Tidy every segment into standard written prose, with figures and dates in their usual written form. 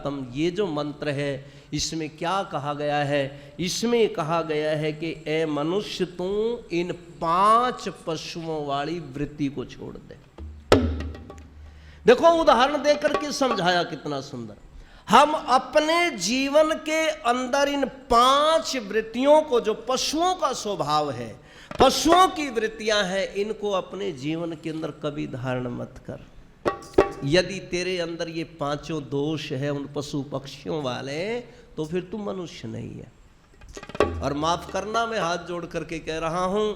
जातम, ये जो मंत्र है इसमें क्या कहा गया है? इसमें कहा गया है कि ए मनुष्य तू इन 5 पशुओं वाली वृत्ति को छोड़ दे। देखो उदाहरण देकर के समझाया कितना सुंदर। हम अपने जीवन के अंदर इन 5 वृत्तियों को, जो पशुओं का स्वभाव है, पशुओं की वृत्तियां हैं, इनको अपने जीवन के अंदर कभी धारण मत कर। यदि तेरे अंदर ये 5 दोष है उन पशु पक्षियों वाले, तो फिर तू मनुष्य नहीं है। और माफ करना, मैं हाथ जोड़ करके कह रहा हूं,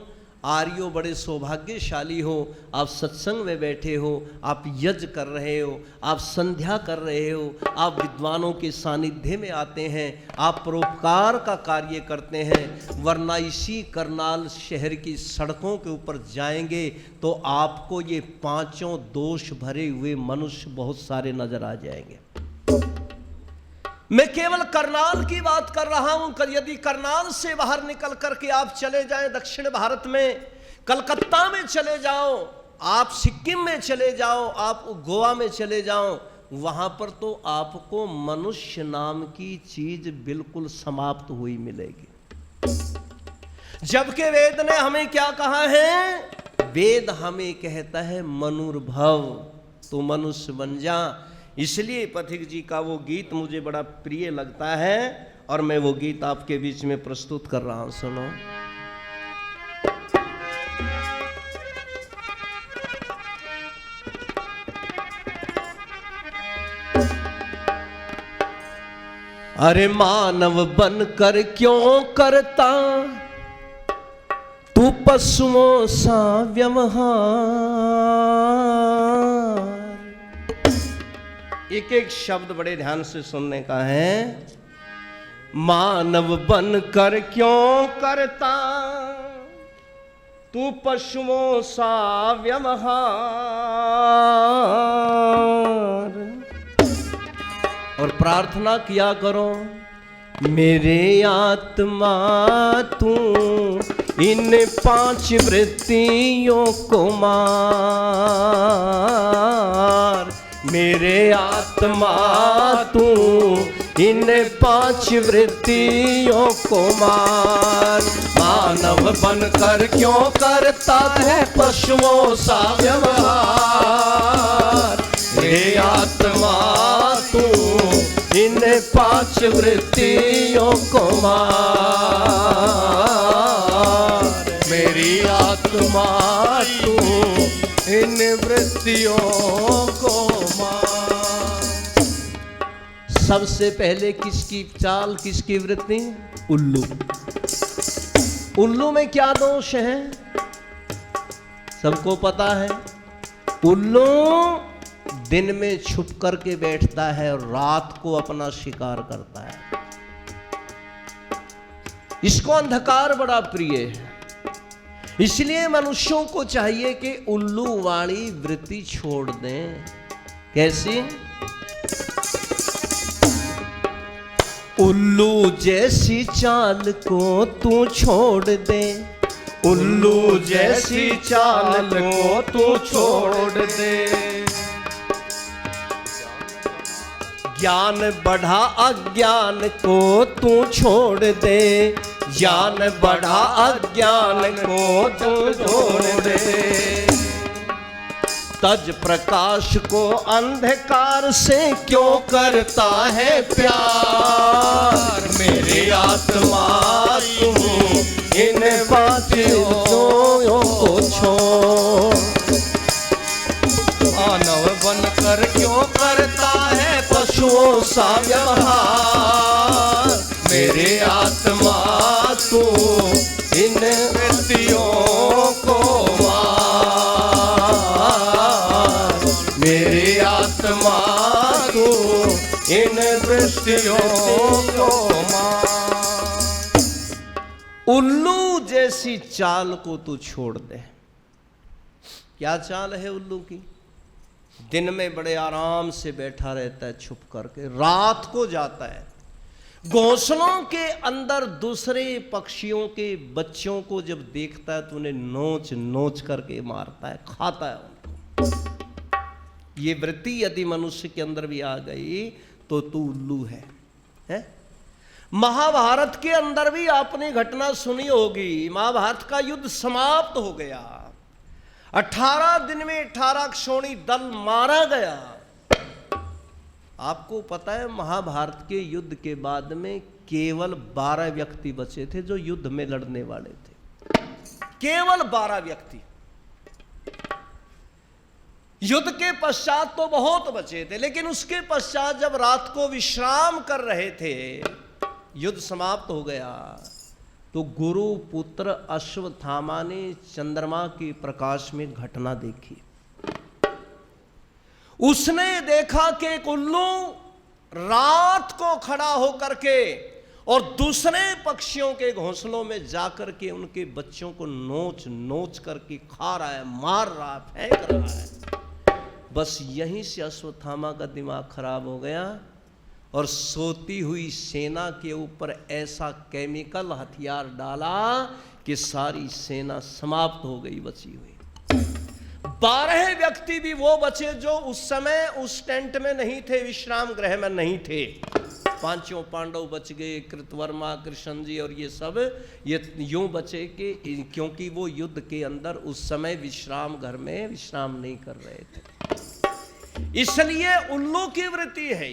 आर्यों बड़े सौभाग्यशाली हो। आप सत्संग में बैठे हो, आप यज्ञ कर रहे हो, आप संध्या कर रहे हो, आप विद्वानों के सानिध्य में आते हैं, आप परोपकार का कार्य करते हैं। वरना इसी करनाल शहर की सड़कों के ऊपर जाएंगे तो आपको ये 5 दोष भरे हुए मनुष्य बहुत सारे नजर आ जाएंगे। मैं केवल करनाल की बात कर रहा हूं। यदि करनाल से बाहर निकल करके आप चले जाएं दक्षिण भारत में, कलकत्ता में चले जाओ, आप सिक्किम में चले जाओ, आप गोवा में चले जाओ, वहां पर तो आपको मनुष्य नाम की चीज बिल्कुल समाप्त हुई मिलेगी। जबकि वेद ने हमें क्या कहा है? वेद हमें कहता है मनुर्भव, तो मनुष्य बन जा। इसलिए पथिक जी का वो गीत मुझे बड़ा प्रिय लगता है और मैं वो गीत आपके बीच में प्रस्तुत कर रहा हूं, सुनो। अरे मानव बनकर क्यों करता तू पशुओं सा व्यवहार। एक एक शब्द बड़े ध्यान से सुनने का है। मानव बनकर क्यों करता तू पशुओं सा व्यवहार। और प्रार्थना किया करो, मेरे आत्मा तू इन 5 वृत्तियों को मार। मेरे आत्मा तू इन 5 वृत्तियों को मार। मानव बनकर क्यों करता है पशुओं सा व्यवहार। मेरे आत्मा तू इन 5 वृत्तियों को मार। मेरी आत्मा तू इन वृत्तियों को मार। सबसे पहले किसकी चाल, किसकी वृत्ति? उल्लू। उल्लू में क्या दोष है? सबको पता है। उल्लू दिन में छुप करके बैठता है और रात को अपना शिकार करता है। इसको अंधकार बड़ा प्रिय है। इसलिए मनुष्यों को चाहिए कि उल्लू वाली वृत्ति छोड़ दें। कैसी? उल्लू जैसी चाल को तू छोड़ दे। उल्लू जैसी चाल को तू छोड़ दे। ज्ञान बढ़ा अज्ञान को तू छोड़ दे। ज्ञान बढ़ा अज्ञान को तू छोड़ दे। तज प्रकाश को अंधकार से क्यों करता है प्यार। मेरे आत्मा तू इन 5 वृत्तियों को छोड़। मानव बनकर क्यों करता है पशुओं सा व्यवहार। मेरे आत्मा तू इन वृत्तियों को मार। मेरी आत्मा तू इन वृत्तियों को मार। उल्लू जैसी चाल को तू छोड़ दे। क्या चाल है उल्लू की? दिन में बड़े आराम से बैठा रहता है छुप करके, रात को जाता है घोंसलों के अंदर दूसरे पक्षियों के बच्चों को जब देखता है तो उन्हें नोच नोच करके मारता है, खाता है उनको। ये वृत्ति यदि मनुष्य के अंदर भी आ गई तो तू उल्लू है? महाभारत के अंदर भी आपने घटना सुनी होगी। महाभारत का युद्ध समाप्त हो गया, 18 दिन में 18 क्षोणी दल मारा गया। आपको पता है महाभारत के युद्ध के बाद में केवल 12 व्यक्ति बचे थे जो युद्ध में लड़ने वाले थे, केवल 12 व्यक्ति। युद्ध के पश्चात तो बहुत बचे थे, लेकिन उसके पश्चात जब रात को विश्राम कर रहे थे, युद्ध समाप्त हो गया, तो गुरु पुत्र अश्वत्थामा ने चंद्रमा के प्रकाश में घटना देखी। उसने देखा कि एक उल्लू रात को खड़ा होकर के और दूसरे पक्षियों के घोंसलों में जाकर के उनके बच्चों को नोच नोच करके खा रहा है, मार रहा है, फेंक रहा है। बस यहीं से अश्वत्थामा का दिमाग खराब हो गया और सोती हुई सेना के ऊपर ऐसा केमिकल हथियार डाला कि सारी सेना समाप्त हो गई बची हुई। 12 व्यक्ति भी वो बचे जो उस समय उस टेंट में नहीं थे, विश्राम गृह में नहीं थे। 5 पांडव बच गए, कृतवर्मा, कृष्ण जी और ये सब ये यूं बचे कि क्योंकि वो युद्ध के अंदर उस समय विश्राम घर में विश्राम नहीं कर रहे थे, इसलिए उल्लू की वृत्ति है।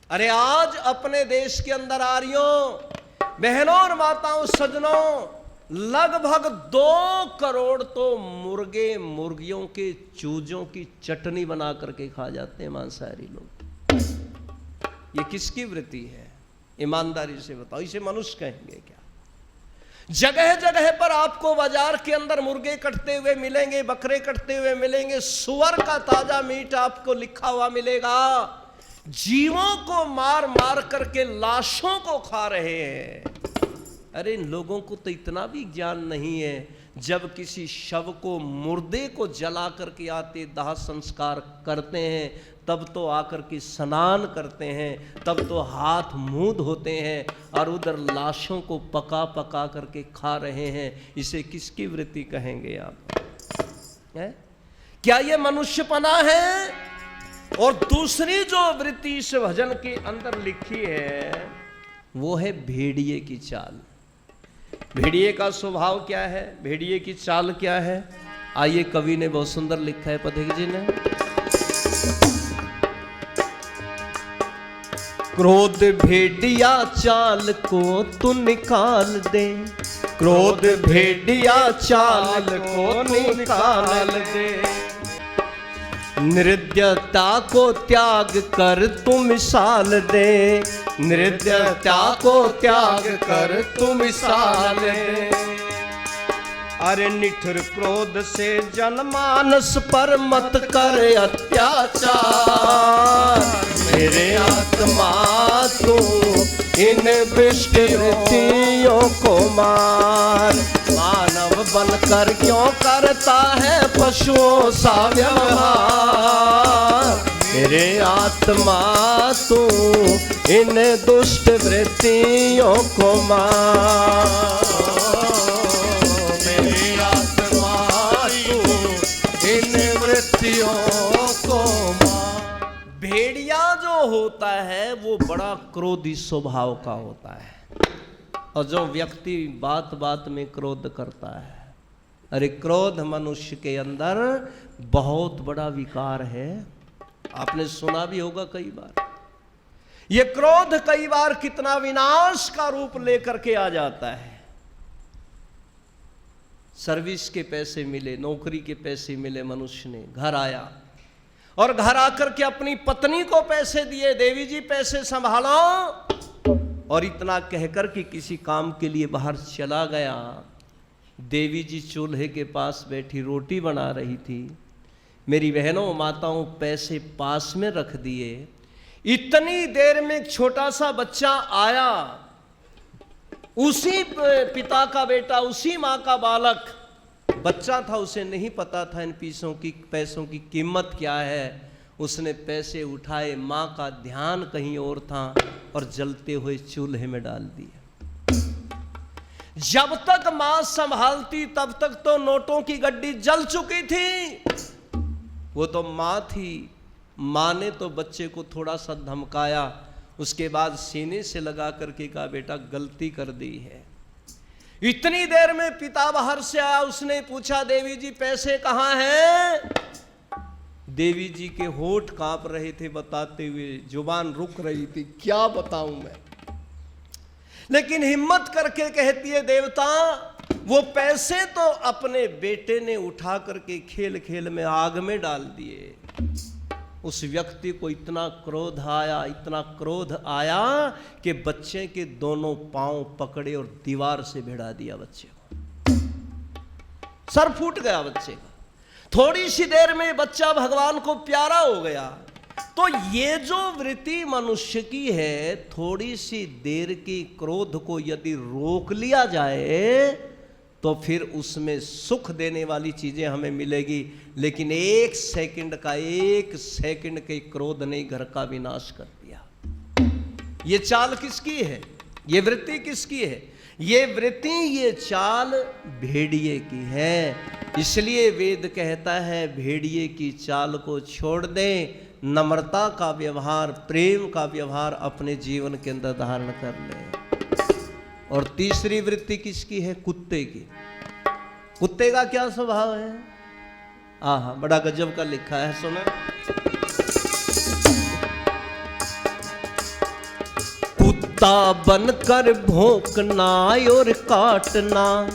अरे आज अपने देश के अंदर आर्यों, बहनों और माताओं, सज्जनों, लगभग 2 करोड़ तो मुर्गे मुर्गियों के चूजों की चटनी बना करके खा जाते हैं मांसाहारी लोग। ये किसकी वृत्ति है? ईमानदारी से बताओ, इसे मनुष्य कहेंगे क्या? जगह जगह पर आपको बाजार के अंदर मुर्गे कटते हुए मिलेंगे, बकरे कटते हुए मिलेंगे, सुअर का ताजा मीट आपको लिखा हुआ मिलेगा। जीवों को मार मार करके लाशों को खा रहे हैं। अरे इन लोगों को तो इतना भी ज्ञान नहीं है, जब किसी शव को, मुर्दे को जला करके आते, दाह संस्कार करते हैं, तब तो आकर के स्नान करते हैं, तब तो हाथ मुंह धोते हैं, और उधर लाशों को पका पका करके खा रहे हैं। इसे किसकी वृत्ति कहेंगे आप? है? क्या ये मनुष्यपना है? और दूसरी जो वृत्ति इस भजन के अंदर लिखी है वो है भेड़िए की चाल। भेड़िए का स्वभाव क्या है, भेड़िए की चाल क्या है? आइए, कवि ने बहुत सुंदर लिखा है, पथिक जी ने। क्रोध भेड़िया चाल को तू निकाल दे, क्रोध भेड़िया चाल को निकाल दे, निर्दयता को त्याग कर तू मिसाल दे, निर्दयता को त्याग कर तू मिसाल दे। अरे निठुर क्रोध से जनमानस पर मत कर अत्याचार, मेरे आत्मा तू इन दुष्ट वृत्तियों को मार। मानव बनकर क्यों करता है पशुओं सा व्यवहार, मेरे आत्मा तू इन दुष्ट वृत्तियों को मार। मेरे आत्मा तू इन वृत्तियों को मार। भेड़िया जो होता है वो बड़ा क्रोधी स्वभाव का होता है, और जो व्यक्ति बात बात में क्रोध करता है, अरे क्रोध मनुष्य के अंदर बहुत बड़ा विकार है। आपने सुना भी होगा कई बार, ये क्रोध कई बार कितना विनाश का रूप लेकर के आ जाता है। सर्विस के पैसे मिले, नौकरी के पैसे मिले, मनुष्य ने घर आया और घर आकर के अपनी पत्नी को पैसे दिए, देवी जी पैसे संभालो, और इतना कहकर कि किसी काम के लिए बाहर चला गया। देवी जी चूल्हे के पास बैठी रोटी बना रही थी। मेरी बहनों माताओं, पैसे पास में रख दिए। इतनी देर में एक छोटा सा बच्चा आया, उसी पिता का बेटा, उसी माँ का बालक बच्चा था। उसे नहीं पता था इन पैसों की कीमत क्या है। उसने पैसे उठाए, माँ का ध्यान कहीं और था और जलते हुए चूल्हे में डाल दिए। जब तक माँ संभालती तब तक तो नोटों की गड्डी जल चुकी थी। वो तो माँ थी, माँ ने तो बच्चे को थोड़ा सा धमकाया, उसके बाद सीने से लगा करके कहा बेटा गलती कर दी है। इतनी देर में पिता बाहर से आया, उसने पूछा देवी जी पैसे कहाँ हैं? देवी जी के होठ कांप रहे थे बताते हुए, जुबान रुक रही थी, क्या बताऊं मैं। लेकिन हिम्मत करके कहती है देवता वो पैसे तो अपने बेटे ने उठा करके खेल खेल में आग में डाल दिए। उस व्यक्ति को इतना क्रोध आया, इतना क्रोध आया कि बच्चे के दोनों पांव पकड़े और दीवार से भिड़ा दिया बच्चे को। सर फूट गया बच्चे का। थोड़ी सी देर में बच्चा भगवान को प्यारा हो गया। तो ये जो वृत्ति मनुष्य की है, थोड़ी सी देर की क्रोध को यदि रोक लिया जाए तो फिर उसमें सुख देने वाली चीजें हमें मिलेगी। लेकिन एक सेकंड के क्रोध ने घर का विनाश कर दिया। ये चाल किसकी है? ये वृत्ति किसकी है? ये वृत्ति, ये चाल भेड़िए की है। इसलिए वेद कहता है भेड़िए की चाल को छोड़ दें, नम्रता का व्यवहार, प्रेम का व्यवहार अपने जीवन के अंदर धारण कर लें। और तीसरी वृत्ति किसकी है? कुत्ते की। कुत्ते का क्या स्वभाव है? आहा, बड़ा गजब का लिखा है, सुनो। कुत्ता बनकर भौंकना और काटना,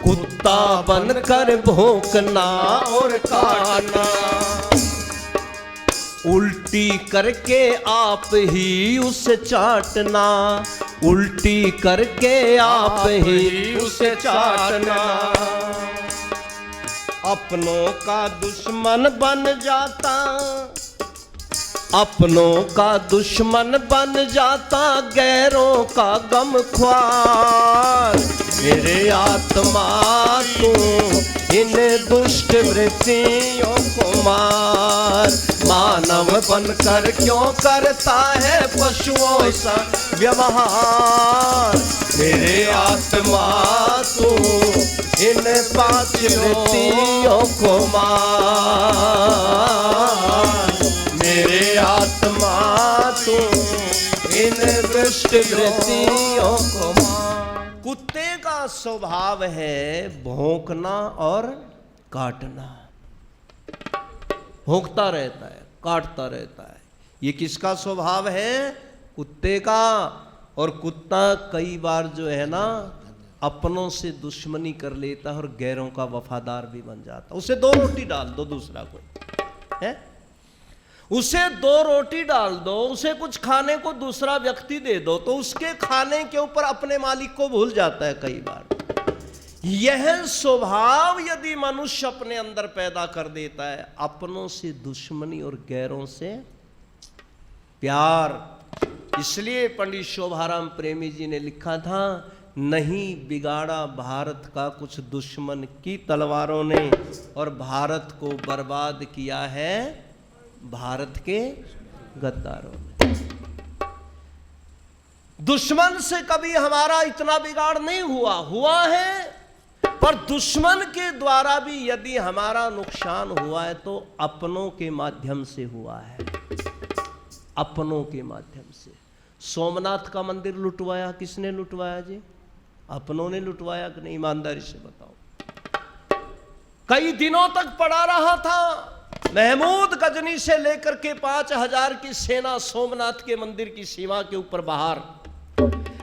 कुत्ता बनकर भौंकना और काटना, उल्टी करके आप ही उसे चाटना, उल्टी करके आप ही उसे चाटना। अपनों का दुश्मन बन जाता, अपनों का दुश्मन बन जाता, गैरों का गम ख्वार। मेरे आत्मा तू इन दुष्ट वृत्तियों को मार। मानव बनकर क्यों करता है पशुओं सा व्यवहार? मेरे आत्मा तू इन 5 वृत्तियों को मार। मेरे आत्मा तू इन दुष्ट वृत्तियों को मार। कुत्ते का स्वभाव है भौंकना और काटना। भौंकता रहता है, काटता रहता है। ये किसका स्वभाव है? कुत्ते का। और कुत्ता कई बार जो है ना अपनों से दुश्मनी कर लेता है और गैरों का वफादार भी बन जाता। उसे 2 रोटी डाल दो, दूसरा कोई है, उसे 2 रोटी डाल दो, उसे कुछ खाने को दूसरा व्यक्ति दे दो, तो उसके खाने के ऊपर अपने मालिक को भूल जाता है कई बार। यह स्वभाव यदि मनुष्य अपने अंदर पैदा कर देता है, अपनों से दुश्मनी और गैरों से प्यार। इसलिए पंडित शोभाराम प्रेमी जी ने लिखा था, नहीं बिगाड़ा भारत का कुछ दुश्मन की तलवारों ने, और भारत को बर्बाद किया है भारत के गद्दारों ने। दुश्मन से कभी हमारा इतना बिगाड़ नहीं हुआ, हुआ है, पर दुश्मन के द्वारा भी यदि हमारा नुकसान हुआ है तो अपनों के माध्यम से हुआ है, अपनों के माध्यम से। सोमनाथ का मंदिर लुटवाया किसने लुटवाया जी? अपनों ने लुटवाया कि नहीं? ईमानदारी से बताओ। कई दिनों तक पड़ा रहा था। महमूद गजनी से लेकर के 5000 की सेना सोमनाथ के मंदिर की सीमा के ऊपर बाहर,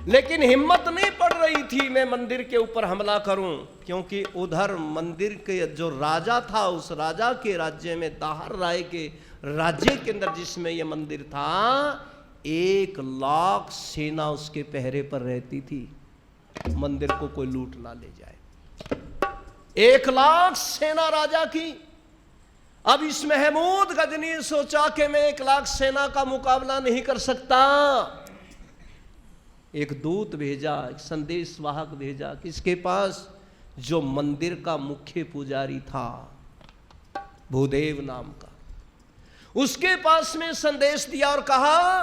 लेकिन हिम्मत नहीं पड़ रही थी मैं मंदिर के ऊपर हमला करूं, क्योंकि उधर मंदिर के जो राजा था, उस राजा के राज्य में, दाहर राय के राज्य के अंदर जिसमें यह मंदिर था, 1 लाख सेना उसके पहरे पर रहती थी, मंदिर को कोई लूट ना ले जाए। 1 लाख सेना राजा की। अब इस महमूद गजनी ने सोचा कि मैं 1 लाख सेना का मुकाबला नहीं कर सकता। एक दूत भेजा, एक संदेश वाहक भेजा, किसके पास? जो मंदिर का मुख्य पुजारी था, भूदेव नाम का, उसके पास में संदेश दिया और कहा,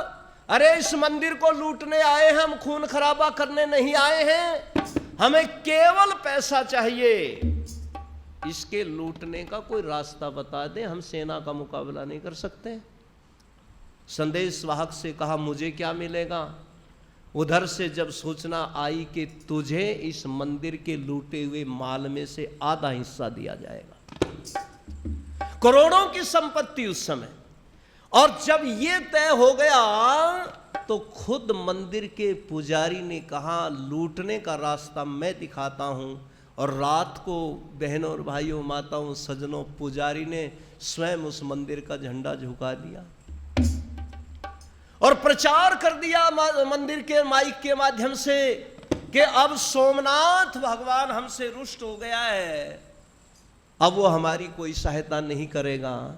अरे इस मंदिर को लूटने आए हैं हम, खून खराबा करने नहीं आए हैं, हमें केवल पैसा चाहिए, इसके लूटने का कोई रास्ता बता दे, हम सेना का मुकाबला नहीं कर सकते। संदेश वाहक से कहा मुझे क्या मिलेगा। उधर से जब सूचना आई कि तुझे इस मंदिर के लूटे हुए माल में से आधा हिस्सा दिया जाएगा। करोड़ों की संपत्ति उस समय। और जब ये तय हो गया तो खुद मंदिर के पुजारी ने कहा लूटने का रास्ता मैं दिखाता हूं। और रात को बहनों और भाइयों, माताओं, सज्जनों, पुजारी ने स्वयं उस मंदिर का झंडा झुका दिया और प्रचार कर दिया मंदिर के माइक के माध्यम से कि अब सोमनाथ भगवान हमसे रुष्ट हो गया है, अब वो हमारी कोई सहायता नहीं करेगा,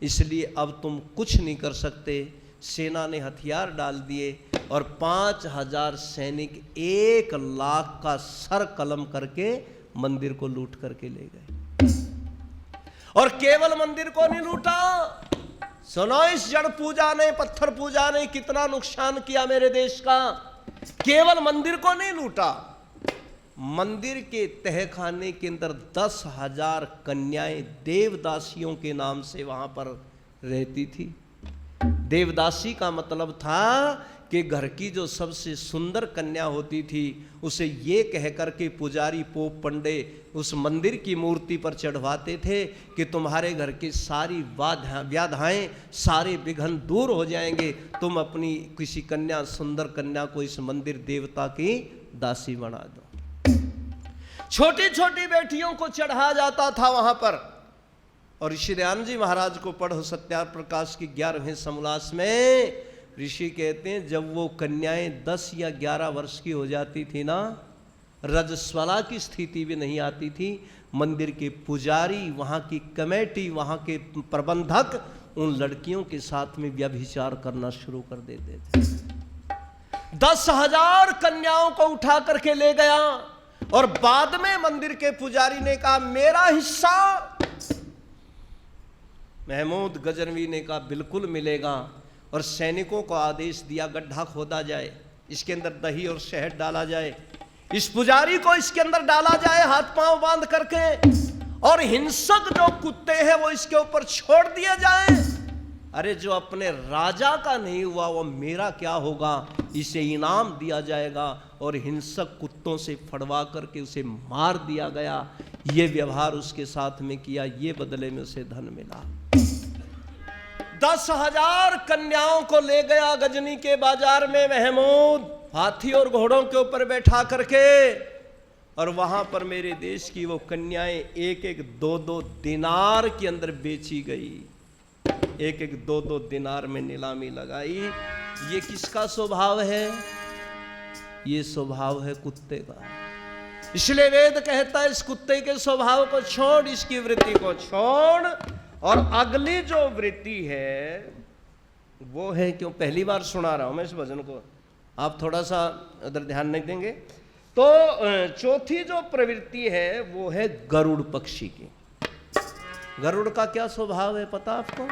इसलिए अब तुम कुछ नहीं कर सकते। सेना ने हथियार डाल दिए और 5000 सैनिक 1 लाख का सर कलम करके मंदिर को लूट करके ले गए। और केवल मंदिर को नहीं लूटा, सुनो, इस जड़ पूजा ने, पत्थर पूजा ने कितना नुकसान किया मेरे देश का। केवल मंदिर को नहीं लूटा, मंदिर के तहखाने के अंदर 10,000 कन्याएं देवदासियों के नाम से वहां पर रहती थी। देवदासी का मतलब था कि घर की जो सबसे सुंदर कन्या होती थी उसे ये कह करके पुजारी, पोप, पंडे उस मंदिर की मूर्ति पर चढ़वाते थे कि तुम्हारे घर की सारी व्याधाएं, सारे विघ्न दूर हो जाएंगे, तुम अपनी किसी कन्या, सुंदर कन्या को इस मंदिर देवता की दासी बना दो। छोटी छोटी बेटियों को चढ़ाया जाता था वहां पर। और ऋषि दयानंद जी महाराज को पढ़ो सत्यार प्रकाश की 11वें समोल्लास में ऋषि कहते हैं जब वो कन्याएं 10 या 11 वर्ष की हो जाती थी ना, रजस्वला की स्थिति भी नहीं आती थी, मंदिर के पुजारी, वहां की कमेटी, वहां के प्रबंधक उन लड़कियों के साथ में व्यभिचार करना शुरू कर देते थे। 10,000 कन्याओं को उठा करके ले गया और बाद में मंदिर के पुजारी ने कहा मेरा हिस्सा। महमूद गजनवी ने कहा बिल्कुल मिलेगा और सैनिकों को आदेश दिया गड्ढा खोदा जाए, इसके अंदर दही और शहद डाला जाए, इस पुजारी को इसके अंदर डाला जाए हाथ पांव बांध करके, और हिंसक जो कुत्ते हैं वो इसके ऊपर छोड़ दिए जाएं। अरे जो अपने राजा का नहीं हुआ वो मेरा क्या होगा, इसे इनाम दिया जाएगा। और हिंसक कुत्तों से फड़वा करके उसे मार दिया गया। ये व्यवहार उसके साथ में किया, ये बदले में उसे धन मिला। 10,000 कन्याओं को ले गया गजनी के बाजार में महमूद, हाथी और घोड़ों के ऊपर बैठा करके, और वहां पर मेरे देश की वो कन्याएं 1-1, 2-2 दिनार के अंदर बेची गई। 1-1, 2-2 दिनार में नीलामी लगाई। ये किसका स्वभाव है? ये स्वभाव है कुत्ते का। इसलिए वेद कहता है इस कुत्ते के स्वभाव को छोड़, इसकी वृत्ति को छोड़। और अगली जो वृत्ति है वो है, क्यों पहली बार सुना रहा हूं मैं इस भजन को, आप थोड़ा सा उधर ध्यान नहीं देंगे तो चौथी जो प्रवृत्ति है वो है गरुड़ पक्षी की। गरुड़ का क्या स्वभाव है पता आपको?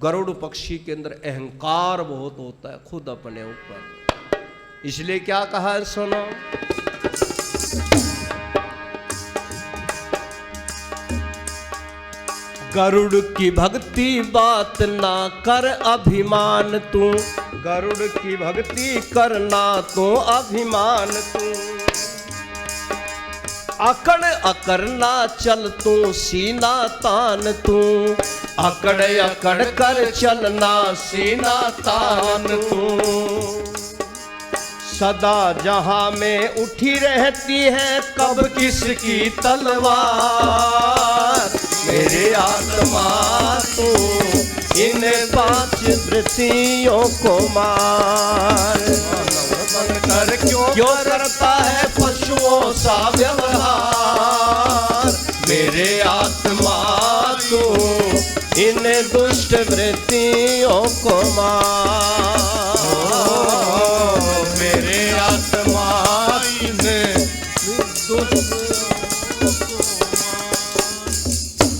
गरुड़ पक्षी के अंदर अहंकार बहुत होता है, खुद अपने ऊपर। इसलिए क्या कहा है सुनो, गरुड़ की भक्ति बात ना कर अभिमान तू, गरुड़ की भक्ति करना तो अभिमान तू, अकड़ अकड़ ना चल तू सीना तान तू, अकड़ अकड़ कर चलना सीना तान तू। सदा जहां में उठी रहती है कब किसकी तलवार, मेरे आत्मा तू इन 5 वृत्तियों को मार। बनकर क्यों करता है पशुओं सा व्यवहार, मेरे आत्मा तू इन दुष्ट वृत्तियों को मार। मेरे आत्मा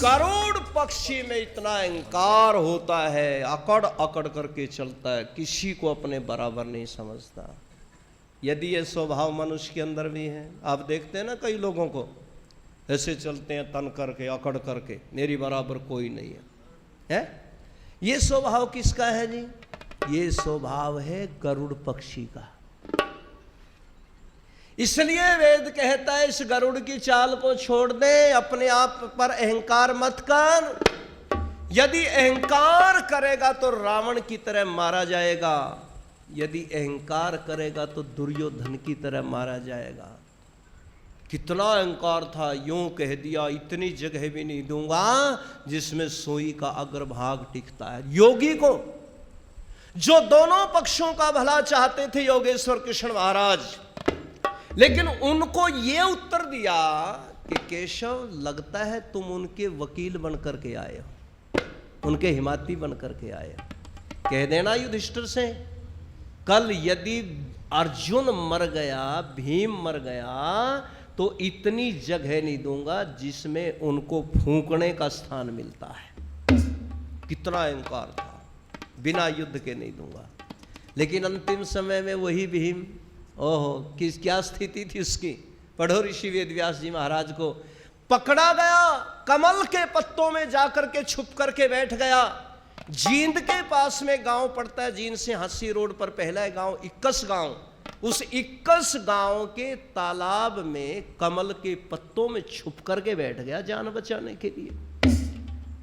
गरुड़ पक्षी में इतना अहंकार होता है, अकड़ अकड़ करके चलता है, किसी को अपने बराबर नहीं समझता। यदि ये स्वभाव मनुष्य के अंदर भी है, आप देखते हैं ना कई लोगों को ऐसे चलते हैं तन करके, अकड़ करके, मेरी बराबर कोई नहीं है, ये स्वभाव किसका है जी? ये स्वभाव है गरुड़ पक्षी का। इसलिए वेद कहता है इस गरुड़ की चाल को छोड़ दे, अपने आप पर अहंकार मत कर। यदि अहंकार करेगा तो रावण की तरह मारा जाएगा, यदि अहंकार करेगा तो दुर्योधन की तरह मारा जाएगा। कितना अहंकार था, यूं कह दिया इतनी जगह भी नहीं दूंगा जिसमें सोई का अग्रभाग टिकता है। योगी को, जो दोनों पक्षों का भला चाहते थे योगेश्वर कृष्ण महाराज, लेकिन उनको ये उत्तर दिया कि केशव लगता है तुम उनके वकील बनकर के आए हो, उनके हिमाती बनकर के आए हो। कह देना युधिष्ठिर से, कल यदि अर्जुन मर गया, भीम मर गया, तो इतनी जगह नहीं दूंगा जिसमें उनको फूंकने का स्थान मिलता है। कितना अहंकार था, बिना युद्ध के नहीं दूंगा। लेकिन अंतिम समय में वही भीम, ओहो किस क्या स्थिति थी उसकी, पढ़ो ऋषि वेदव्यास जी महाराज को। पकड़ा गया, कमल के पत्तों में जाकर के छुप करके बैठ गया। जींद के पास में गांव पड़ता है, जींद से हांसी रोड पर पहला है गांव इक्कस गांव। उस इक्कस गांव के तालाब में कमल के पत्तों में छुप करके बैठ गया जान बचाने के लिए।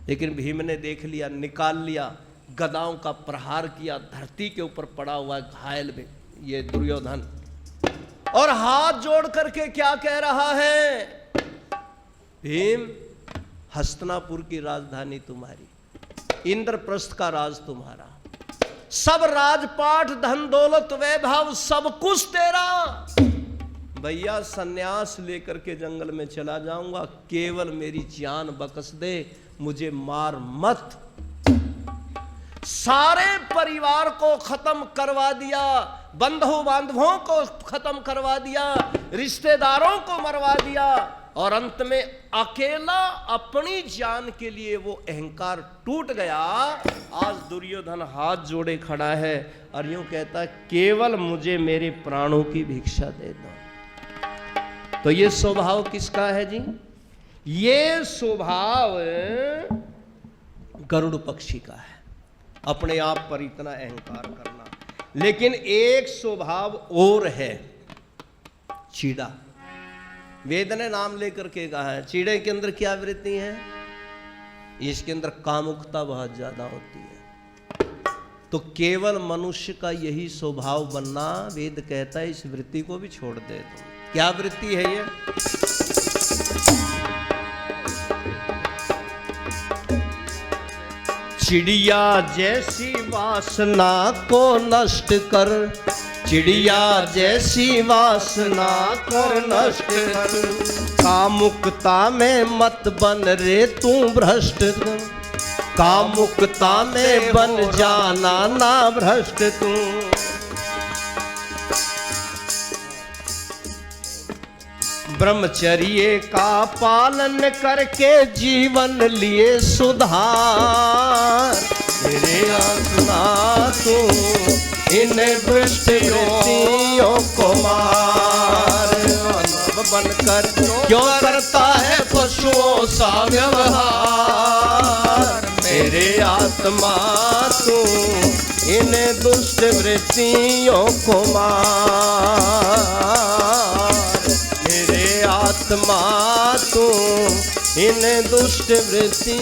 लेकिन भीम ने देख लिया, निकाल लिया, गदाओं का प्रहार किया, धरती के ऊपर पड़ा हुआ घायल में ये दुर्योधन, और हाथ जोड़ करके क्या कह रहा है, भीम हस्तिनापुर की राजधानी तुम्हारी, इंद्रप्रस्थ का राज तुम्हारा, सब राजपाट धन दौलत वैभव सब कुछ तेरा। भैया सन्यास लेकर के जंगल में चला जाऊंगा, केवल मेरी जान बख्श दे, मुझे मार मत। सारे परिवार को खत्म करवा दिया, बंधु बांधवों को खत्म करवा दिया, रिश्तेदारों को मरवा दिया, और अंत में अकेला अपनी जान के लिए वो अहंकार टूट गया। आज दुर्योधन हाथ जोड़े खड़ा है और यूं कहता है केवल मुझे मेरे प्राणों की भिक्षा दे दो। तो ये स्वभाव किसका है जी? ये स्वभाव गरुड़ पक्षी का है, अपने आप पर इतना अहंकार करना। लेकिन एक स्वभाव और है, चीड़ा। वेद ने नाम लेकर के कहा है, चीड़े के अंदर क्या वृत्ति है? इसके अंदर कामुकता बहुत ज्यादा होती है। तो केवल मनुष्य का यही स्वभाव बनना, वेद कहता है इस वृत्ति को भी छोड़ दे दो। क्या वृत्ति है ये? चिड़िया जैसी वासना को नष्ट कर, चिड़िया जैसी वासना को नष्ट कर, कामुकता में मत बन रे तू भ्रष्ट, कामुकता में बन जाना ना भ्रष्ट तू। ब्रह्मचर्य का पालन करके जीवन लिए सुधार, मेरे आत्मा तू इन दुष्ट वृत्तियों को मार। मानव बनकर क्यों करता है पशुओं सा व्यवहार, मेरे आत्मा तू इन दुष्ट वृत्तियों को मार, मेरे आत्मा तू इन दुष्ट वृत्ति।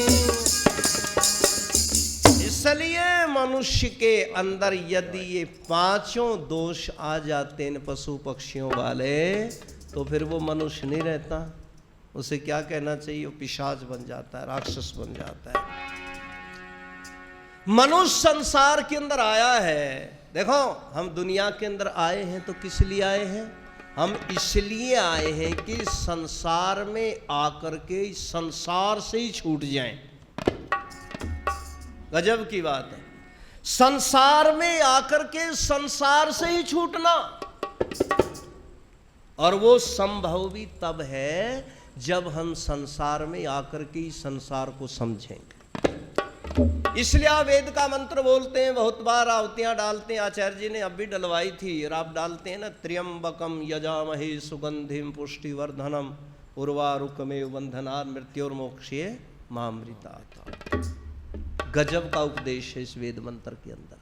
इसलिए मनुष्य के अंदर यदि ये पांचों दोष आ जाते हैं पशु पक्षियों वाले, तो फिर वो मनुष्य नहीं रहता। उसे क्या कहना चाहिए? वो पिशाच बन जाता है, राक्षस बन जाता है। मनुष्य संसार के अंदर आया है। देखो हम दुनिया के अंदर आए हैं तो किस लिए आए हैं? हम इसलिए आए हैं कि संसार में आकर के संसार से ही छूट जाएं। गजब की बात है, संसार में आकर के संसार से ही छूटना। और वो संभव भी तब है जब हम संसार में आकर के संसार को समझेंगे। इसलिए आप वेद का मंत्र बोलते हैं, बहुत बार आहुतियां डालते हैं। आचार्य जी ने अब भी डलवाई थी और आप डालते हैं ना, त्र्यंबकम यजामहे सुगंधिम पुष्टिवर्धनम उर्वारुकमेव बंधनात् मृत्योर्मोक्षये मामृतात्। गजब का उपदेश है इस वेद मंत्र के अंदर।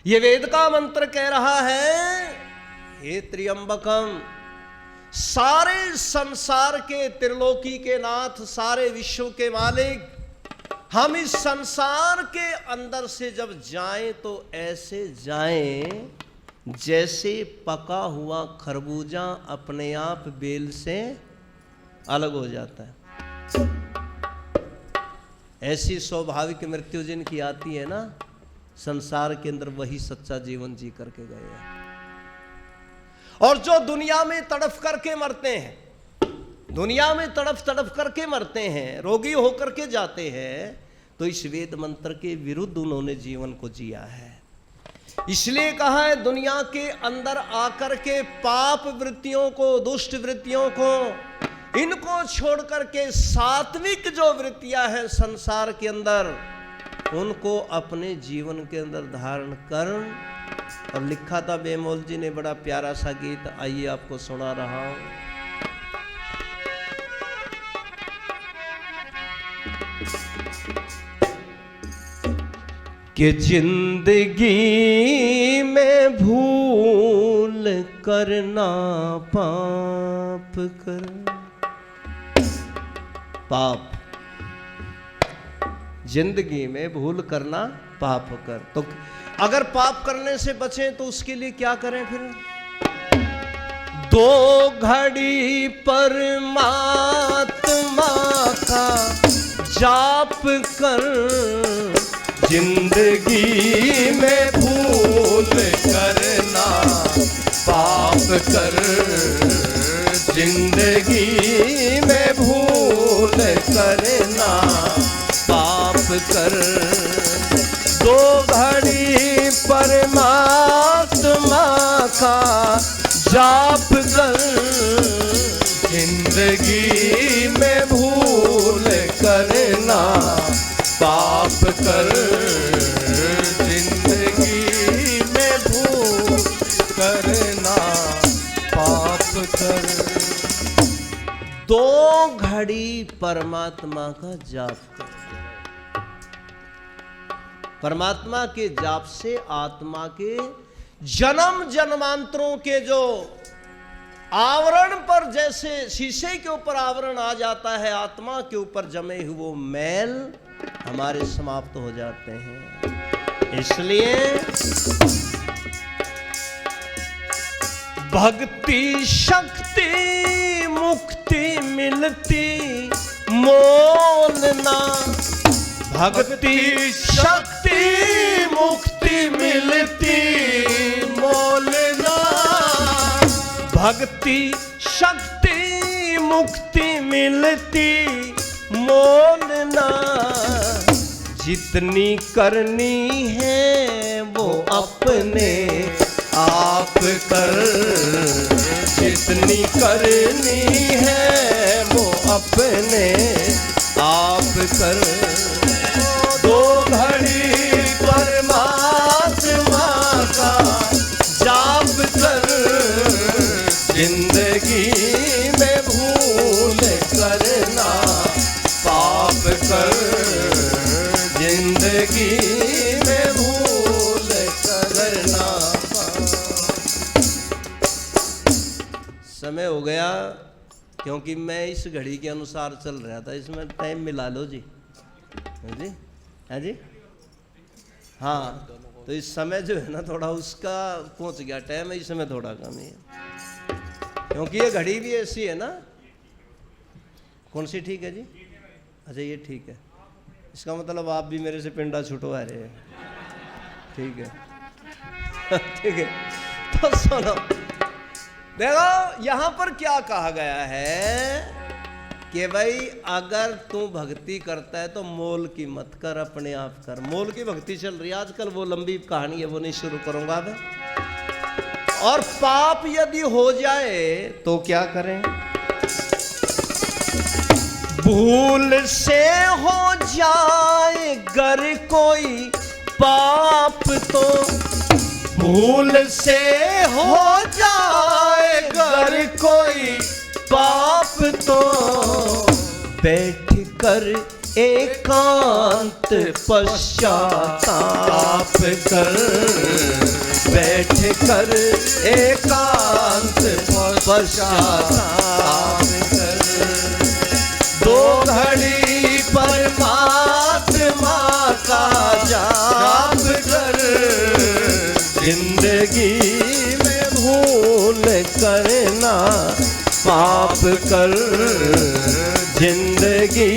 ये वेद का मंत्र कह रहा है, हे त्र्यंबकम, सारे संसार के, त्रिलोकी के नाथ, सारे विश्व के मालिक, हम इस संसार के अंदर से जब जाएं तो ऐसे जाएं जैसे पका हुआ खरबूजा अपने आप बेल से अलग हो जाता है। ऐसी स्वाभाविक मृत्यु जिनकी आती है ना संसार के अंदर, वही सच्चा जीवन जी करके गए हैं। और जो दुनिया में तड़फ करके मरते हैं, दुनिया में तड़फ तड़फ करके मरते हैं, रोगी होकर के जाते हैं, तो इस वेद मंत्र के विरुद्ध उन्होंने जीवन को जिया है। इसलिए कहा है, दुनिया के अंदर आकर के पाप वृत्तियों को, दुष्ट वृत्तियों को, इनको छोड़ करके सात्विक जो वृत्तियां हैं संसार के अंदर, उनको अपने जीवन के अंदर धारण कर। और लिखा था बेमौल जी ने बड़ा प्यारा सा गीत, आइए आपको सुना रहा हूं। कि जिंदगी में भूल करना पाप कर, पाप, जिंदगी में भूल करना पाप कर। तो अगर पाप करने से बचें तो उसके लिए क्या करें फिर? 2 घड़ी परमात्मा का जाप कर, जिंदगी में भूल करना पाप कर, जिंदगी में भूल करना पाप कर। 2 घड़ी परमात्मा का जाप कर, जिंदगी में भूल करना पाप कर, जिंदगी में भूल करना पाप कर। 2 घड़ी परमात्मा का जाप कर। परमात्मा के जाप से आत्मा के जन्म जन्मांतरों के जो आवरण पर, जैसे शीशे के ऊपर आवरण आ जाता है, आत्मा के ऊपर जमे हुए वो मैल हमारे समाप्त हो जाते हैं। इसलिए भक्ति शक्ति मुक्ति मिलती मोल ना, भक्ति शक्ति मुक्ति मिलती मोल ना, भक्ति शक्ति मुक्ति मिलती मोल ना, जितनी करनी है वो अपने आप कर, जितनी करनी है वो अपने आप कर। 2 घड़ी परमात्मा का जाप कर, जिंदगी में भूल करना पाप कर, जिंदगी में भूल करना पाप। समय हो गया, क्योंकि मैं इस घड़ी के अनुसार चल रहा था, इसमें टाइम मिला लो जी। जी है जी, हाँ, तो इस समय जो है ना थोड़ा उसका पहुंच गया टाइम, इस समय थोड़ा कम है, क्योंकि ये घड़ी भी ऐसी है ना। कौन सी ठीक है जी? अच्छा ये ठीक है, इसका मतलब आप भी मेरे से पिंडा छुटवा रहे हैं। ठीक है ठीक है, तो सुनो, देखो यहां पर क्या कहा गया है कि भाई अगर तू भक्ति करता है तो मोल की मत कर, अपने आप कर। मोल की भक्ति चल रही है आजकल, वो लंबी कहानी है, वो नहीं शुरू करूंगा मैं। और पाप यदि हो जाए तो क्या करें? भूल से हो जाए गर कोई पाप तो, भूल से हो जाए गर कोई पाप तो, बैठ कर एकांत पश्चाताप कर, बैठ कर एकांत पश्चाताप कर। दो घड़ी परमात्मा का जाप कर, जिंदगी में भूल करना पाप कर, जिंदगी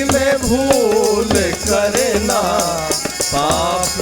में भूल करना पाप